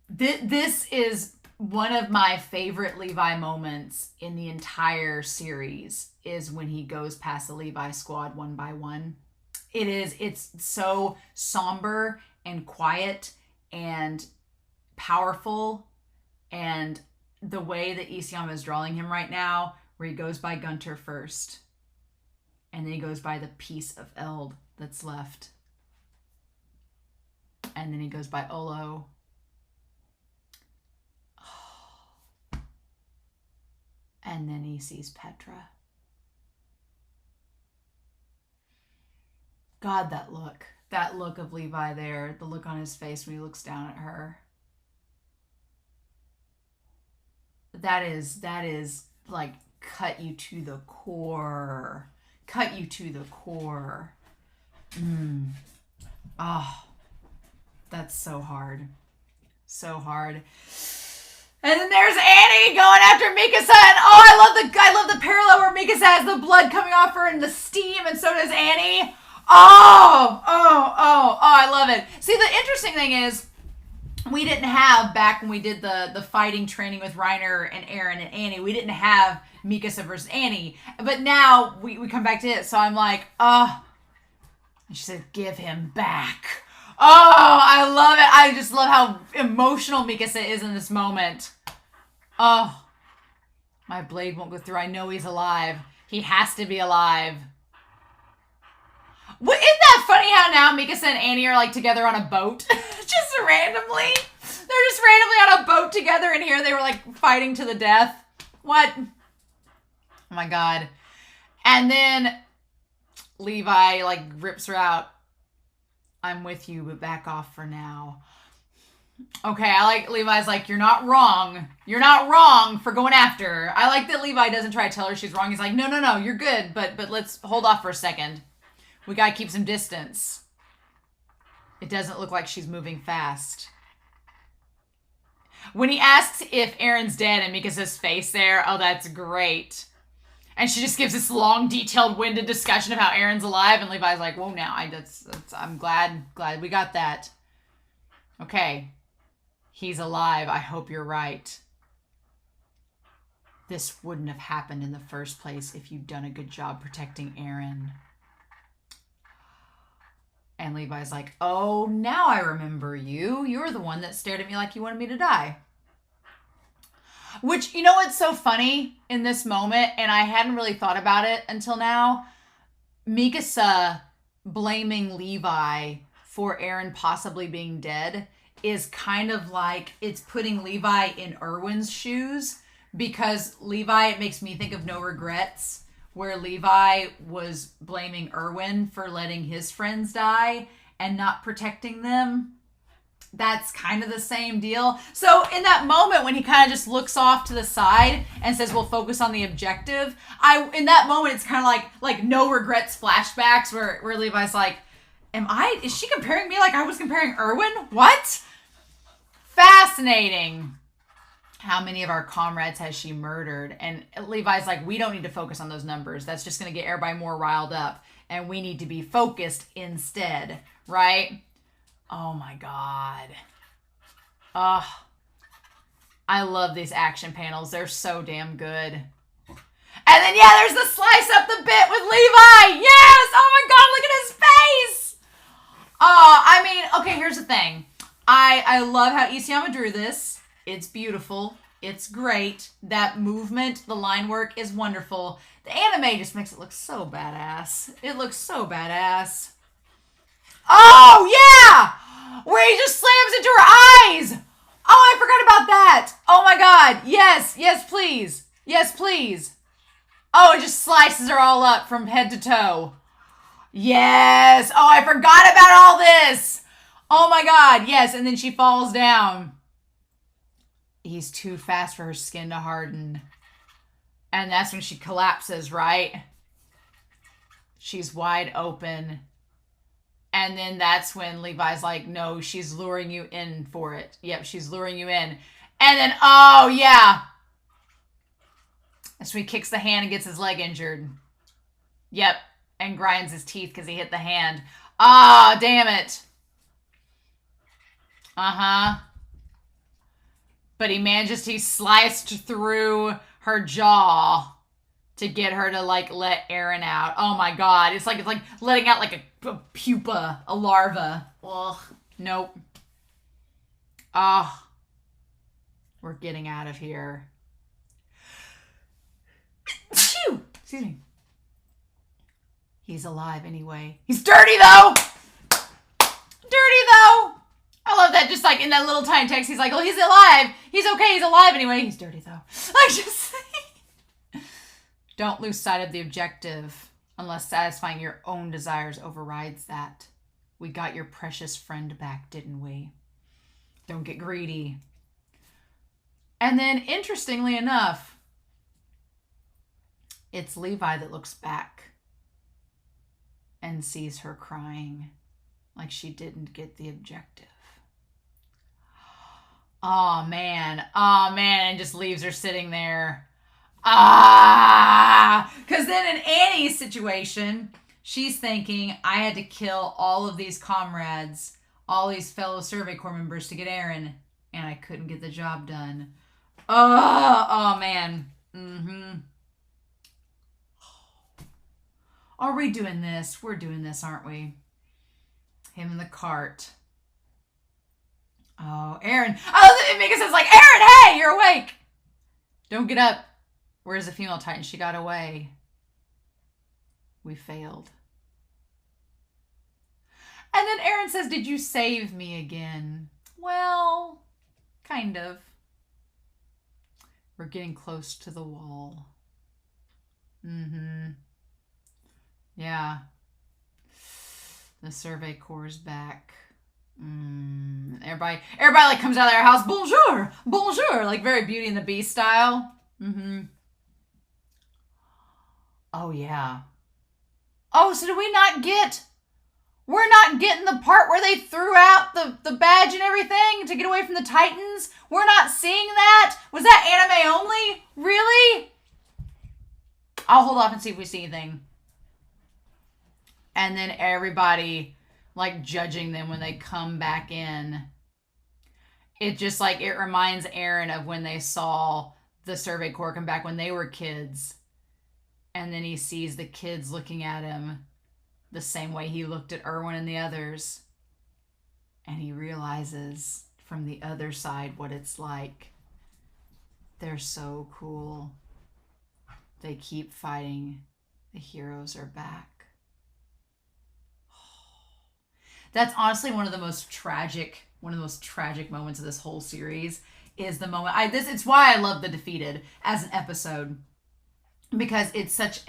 [SPEAKER 1] This is one of my favorite Levi moments in the entire series is when he goes past the Levi Squad one by one. It's so somber and quiet and powerful, and the way that Isayama is drawing him right now, where he goes by Gunter first, and then he goes by the piece of Eld that's left, and then he goes by Olo. And then he sees Petra. God, that look of Levi there, the look on his face when he looks down at her. That is like cut you to the core. Cut you to the core. Oh, that's so hard. So hard. And then there's Annie going after Mikasa, and I love the parallel where Mikasa has the blood coming off her and the steam, and so does Annie. Oh, I love it. See, the interesting thing is, we didn't have, back when we did the fighting training with Reiner and Eren and Annie, we didn't have Mikasa versus Annie. But now we come back to it, so I'm like, oh. And she said, give him back. Oh, I love it. I just love how emotional Mikasa is in this moment. Oh, my blade won't go through. I know he's alive. He has to be alive. Isn't that funny how now Mikasa and Annie are like together on a boat? Just randomly. They're just randomly on a boat together, and here they were like fighting to the death. What? Oh my God. And then Levi like rips her out. I'm with you, but back off for now. Okay, I like Levi's like, you're not wrong. You're not wrong for going after her. I like that Levi doesn't try to tell her she's wrong. He's like, no, you're good, but let's hold off for a second. We gotta keep some distance. It doesn't look like she's moving fast. When he asks if Eren's dead and Mikasa's face there, oh, that's great. And she just gives this long, detailed, winded discussion of how Eren's alive, and Levi's like, whoa, now, I'm glad we got that. Okay. He's alive. I hope you're right. This wouldn't have happened in the first place if you'd done a good job protecting Eren. And Levi's like, oh, now I remember you. You were the one that stared at me like you wanted me to die. Which, you know what's so funny in this moment, and I hadn't really thought about it until now? Mikasa blaming Levi for Eren possibly being dead is kind of like it's putting Levi in Erwin's shoes, because Levi, it makes me think of No Regrets, where Levi was blaming Erwin for letting his friends die and not protecting them. That's kind of the same deal. So in that moment when he kind of just looks off to the side and says, we'll focus on the objective, in that moment it's kind of like No Regrets flashbacks where Levi's like, is she comparing me like I was comparing Erwin? What? Fascinating. How many of our comrades has she murdered? And Levi's like, we don't need to focus on those numbers. That's just going to get everybody more riled up. And we need to be focused instead, right? Oh my God. I love these action panels. They're so damn good. And then, yeah, there's the slice up the bit with Levi. Yes! Oh my God, look at his face! I mean, okay, here's the thing. I love how Isayama drew this. It's beautiful. It's great. That movement, the line work is wonderful. The anime just makes it look so badass. It looks so badass. Oh, yeah! Where he just slams into her eyes! Oh, I forgot about that! Oh my God. Yes, yes, please. Yes, please. Oh, it just slices her all up from head to toe. Yes! Oh, I forgot about all this! Oh my God, yes, and then she falls down. He's too fast for her skin to harden. And that's when she collapses, right? She's wide open. And then that's when Levi's like, no, she's luring you in for it. Yep, she's luring you in. And then, oh, yeah. That's when he kicks the hand and gets his leg injured. Yep, and grinds his teeth because he hit the hand. Ah, damn it. Uh-huh. But he sliced through her jaw to get her to, like, let Eren out. Oh, my God. It's like letting out, like, a pupa, a larva. Ugh. Nope. Ah. We're getting out of here. Phew! Excuse me. He's alive anyway. He's dirty, though! Dirty, though! I love that, just like in that little tiny text, he's like, oh, he's alive. He's okay, he's alive anyway. He's dirty, though. Like, just... Don't lose sight of the objective unless satisfying your own desires overrides that. We got your precious friend back, didn't we? Don't get greedy. And then, interestingly enough, it's Levi that looks back and sees her crying like she didn't get the objective. Oh, man. Oh, man. And just leaves her sitting there. Because then in Annie's situation, she's thinking, I had to kill all of these comrades, all these fellow Survey Corps members to get Eren, and I couldn't get the job done. Oh man. Mm-hmm. Are we doing this? We're doing this, aren't we? Him in the cart. Oh, Eren. Oh, Mika says like, Eren, hey, you're awake. Don't get up. Where's the female Titan? She got away. We failed. And then Eren says, did you save me again? Well, kind of. We're getting close to the wall. Mm-hmm. Yeah. The Survey Corps back. Everybody like comes out of their house. Bonjour, bonjour, like very Beauty and the Beast style. Mm-hmm. Oh yeah. Oh, so we're not getting the part where they threw out the badge and everything to get away from the Titans? We're not seeing that? Was that anime only? Really? I'll hold off and see if we see anything. And then everybody like judging them when they come back in. It just like, it reminds Eren of when they saw the Survey Corps come back when they were kids. And then he sees the kids looking at him the same way he looked at Erwin and the others. And he realizes from the other side what it's like. They're so cool. They keep fighting. The heroes are back. That's honestly one of the most tragic moments of this whole series is the moment. It's why I love The Defeated as an episode, because it's such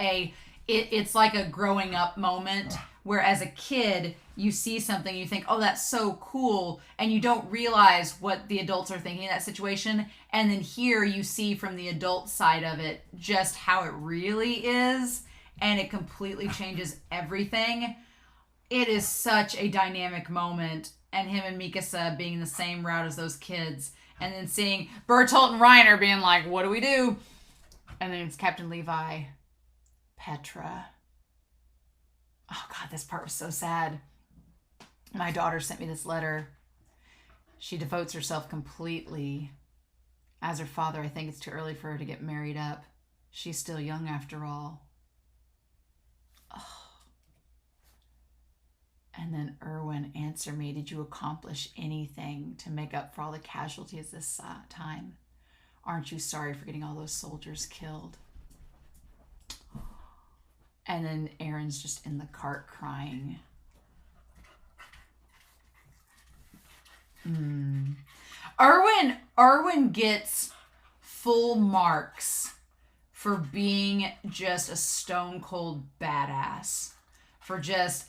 [SPEAKER 1] it's like a growing up moment where as a kid you see something, you think, oh, that's so cool, and you don't realize what the adults are thinking in that situation, and then here you see from the adult side of it just how it really is, and it completely changes everything. It is such a dynamic moment, and him and Mikasa being the same route as those kids, and then seeing Bertolt and Reiner being like, what do we do? And then it's Captain Levi, Petra. Oh God, this part was so sad. My daughter sent me this letter. She devotes herself completely. As her father, I think it's too early for her to get married up. She's still young after all. Oh. And then Erwin, answer me. Did you accomplish anything to make up for all the casualties this time? Aren't you sorry for getting all those soldiers killed? And then Eren's just in the cart crying. Erwin gets full marks for being just a stone cold badass. For just,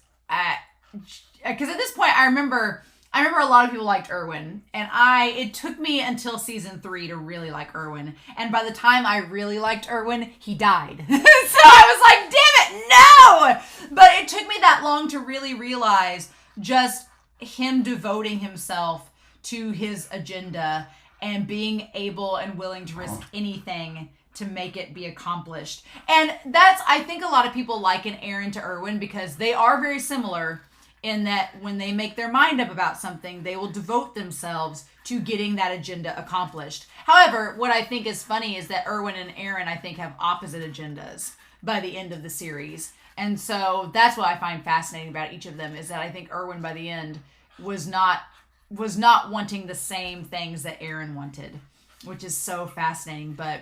[SPEAKER 1] because at this point I remember a lot of people liked Erwin, and it took me until season 3 to really like Erwin. And by the time I really liked Erwin, he died. So I was like, damn it, no! But it took me that long to really realize just him devoting himself to his agenda and being able and willing to risk anything to make it be accomplished. And I think a lot of people liken Eren to Erwin because they are very similar in that when they make their mind up about something, they will devote themselves to getting that agenda accomplished. However, what I think is funny is that Erwin and Eren, I think, have opposite agendas by the end of the series. And so that's what I find fascinating about each of them, is that I think Erwin by the end was not wanting the same things that Eren wanted, which is so fascinating. But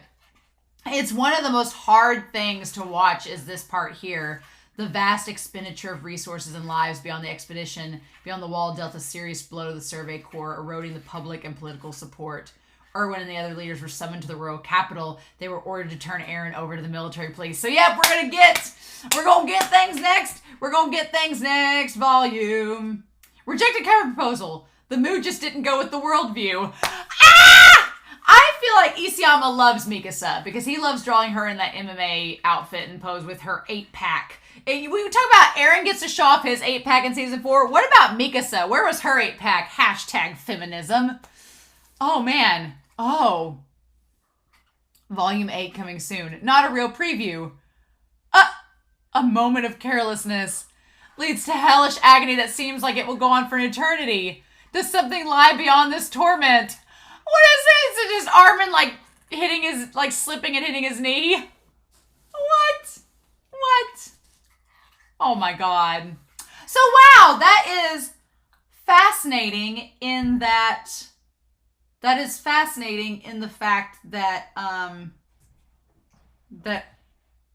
[SPEAKER 1] it's one of the most hard things to watch is this part here. The vast expenditure of resources and lives beyond the expedition, beyond the wall, dealt a serious blow to the Survey Corps, eroding the public and political support. Erwin and the other leaders were summoned to the royal capital. They were ordered to turn Eren over to the military police. So yep, we're gonna get things next. We're gonna get things next volume. Rejected cover proposal. The mood just didn't go with the worldview. Ah! I feel like Isayama loves Mikasa because he loves drawing her in that MMA outfit and pose with her 8-pack. We talk about Eren gets to show off his 8-pack in season 4. What about Mikasa? Where was her 8-pack? Hashtag feminism. Oh, man. Oh. Volume 8 coming soon. Not a real preview. A moment of carelessness leads to hellish agony that seems like it will go on for an eternity. Does something lie beyond this torment? What is this? It's just Armin, slipping and hitting his knee? What? Oh my God. So wow, that is fascinating in that is fascinating in the fact that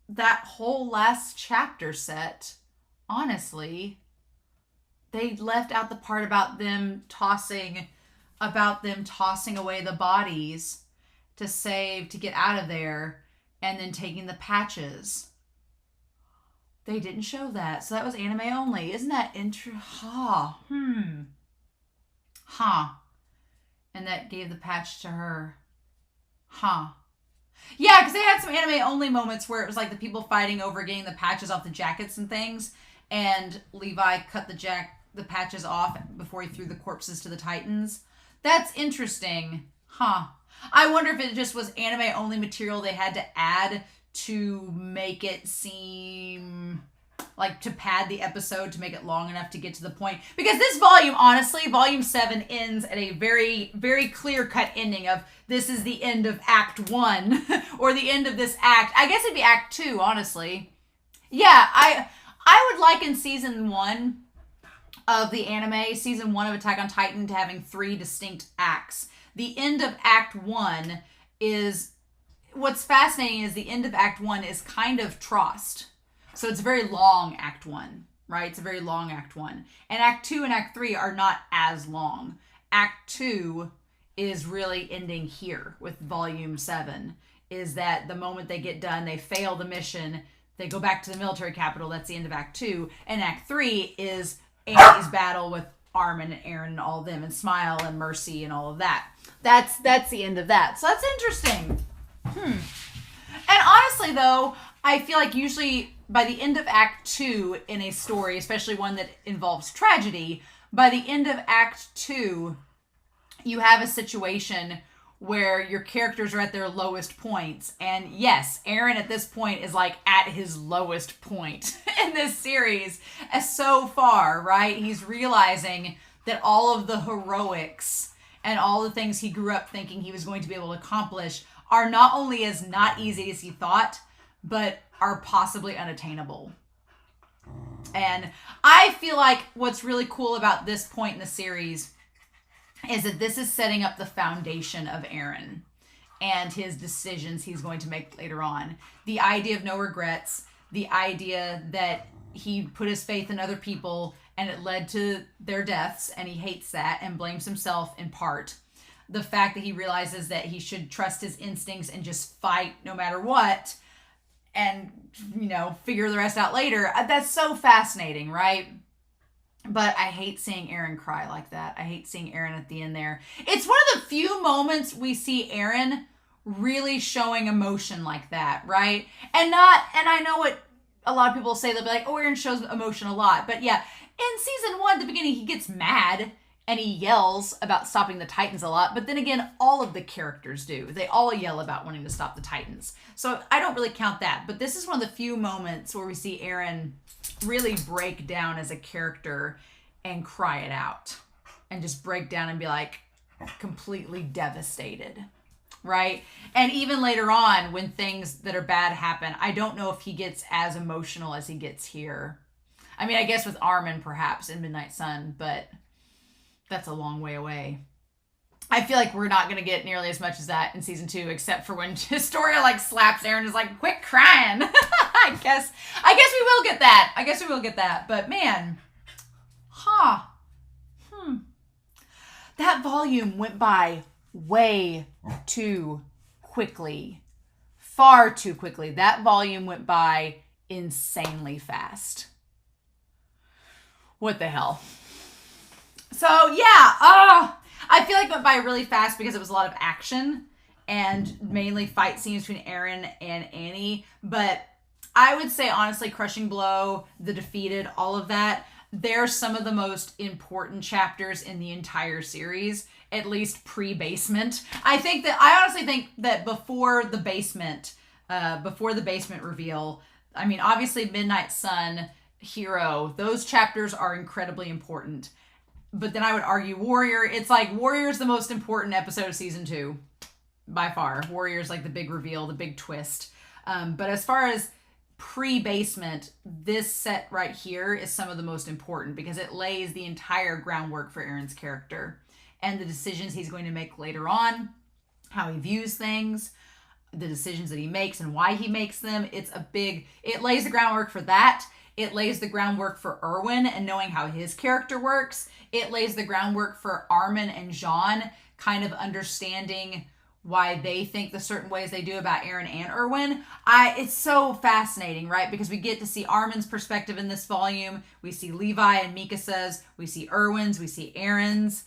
[SPEAKER 1] that whole last chapter set, honestly, they left out the part about them tossing away the bodies to get out of there and then taking the patches. They didn't show that. So that was anime only. Isn't that interesting? And that gave the patch to her. Yeah, because they had some anime only moments where it was like the people fighting over getting the patches off the jackets and things. And Levi cut the patches off before he threw the corpses to the Titans. That's interesting. I wonder if it just was anime only material they had to add to make it seem like to pad the episode to make it long enough to get to the point. Because this volume, honestly, volume 7 ends at a very, very clear-cut ending of this is the end of Act 1 or the end of this act. I guess it'd be Act 2, honestly. Yeah, I would liken season 1 of the anime, season 1 of Attack on Titan, to having 3 distinct acts. The end of Act 1 is what's fascinating is the end of Act 1 is kind of Trost. So it's a very long Act 1, right? It's a very long Act 1. And Act 2 and Act 3 are not as long. Act 2 is really ending here with Volume 7, is that the moment they get done, they fail the mission, they go back to the military capital. That's the end of Act 2. And Act 3 is Annie's battle with Armin and Eren and all of them, and Smile and Mercy and all of that. That's the end of that. So that's interesting. And honestly, though, I feel like usually by the end of Act 2 in a story, especially one that involves tragedy, by the end of Act 2, you have a situation where your characters are at their lowest points. And yes, Eren at this point is like at his lowest point in this series so far, right? He's realizing that all of the heroics and all the things he grew up thinking he was going to be able to accomplish are not only as not easy as he thought, but are possibly unattainable. And I feel like what's really cool about this point in the series is that this is setting up the foundation of Eren and his decisions he's going to make later on. The idea of no regrets, the idea that he put his faith in other people and it led to their deaths, and he hates that and blames himself in part. The fact that he realizes that he should trust his instincts and just fight no matter what and, figure the rest out later. That's so fascinating, right? But I hate seeing Eren cry like that. I hate seeing Eren at the end there. It's one of the few moments we see Eren really showing emotion like that, right? And I know what a lot of people say, they'll be like, oh, Eren shows emotion a lot. But yeah, in season 1, at the beginning, he gets mad and he yells about stopping the Titans a lot. But then again, all of the characters do. They all yell about wanting to stop the Titans. So I don't really count that. But this is one of the few moments where we see Eren really break down as a character and cry it out. And just break down and be like completely devastated. Right? And even later on, when things that are bad happen, I don't know if he gets as emotional as he gets here. I mean, I guess with Armin perhaps in Midnight Sun, but that's a long way away. I feel like we're not going to get nearly as much as that in season 2, except for when Historia slaps Eren and is like, quit crying. I guess we will get that. But man, that volume went by way too quickly. Far too quickly. That volume went by insanely fast. What the hell? So yeah, I feel like it went by really fast because it was a lot of action and mainly fight scenes between Eren and Annie. But I would say, honestly, Crushing Blow, The Defeated, all of that, they're some of the most important chapters in the entire series, at least pre-Basement. I honestly think that before the Basement reveal, I mean, obviously Midnight Sun, Hero, those chapters are incredibly important. But then I would argue Warrior. It's like Warrior's the most important episode of season 2 by far. Warrior's like the big reveal, the big twist. But as far as pre-Basement, this set right here is some of the most important because it lays the entire groundwork for Eren's character and the decisions he's going to make later on, how he views things, the decisions that he makes and why he makes them. It lays the groundwork for that. It lays the groundwork for Erwin and knowing how his character works. It lays the groundwork for Armin and Jean kind of understanding why they think the certain ways they do about Eren and Erwin. It's so fascinating, right? Because we get to see Armin's perspective in this volume. We see Levi and Mikasa's. We see Erwin's. We see Eren's.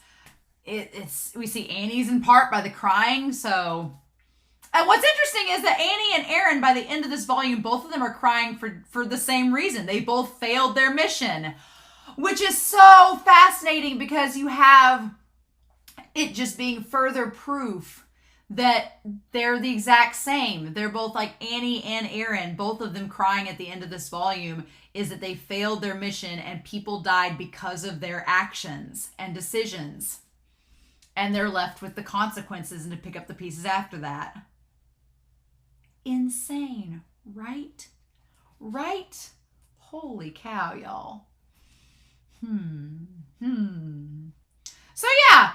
[SPEAKER 1] We see Annie's in part by the crying. So... And what's interesting is that Annie and Eren, by the end of this volume, both of them are crying for the same reason. They both failed their mission, which is so fascinating because you have it just being further proof that they're the exact same. They're both like Annie and Eren, both of them crying at the end of this volume, is that they failed their mission and people died because of their actions and decisions. And they're left with the consequences and to pick up the pieces after that. Insane, right? Right? Holy cow, y'all. So yeah,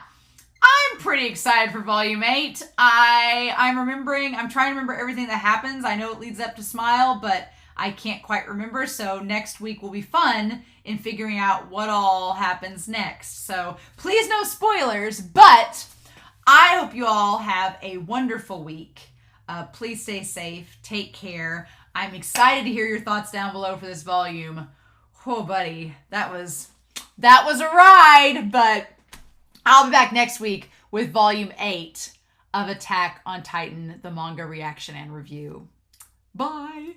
[SPEAKER 1] I'm pretty pretty excited for Volume 8. I'm trying to remember everything that happens. I know it leads up to Smile, but I can't quite remember. So next week will be fun in figuring out what all happens next. So please no spoilers, but I hope you all have a wonderful week. Please stay safe. Take care. I'm excited to hear your thoughts down below for this volume. Oh, buddy, that was a ride, but I'll be back next week with Volume 8 of Attack on Titan, the manga reaction and review. Bye.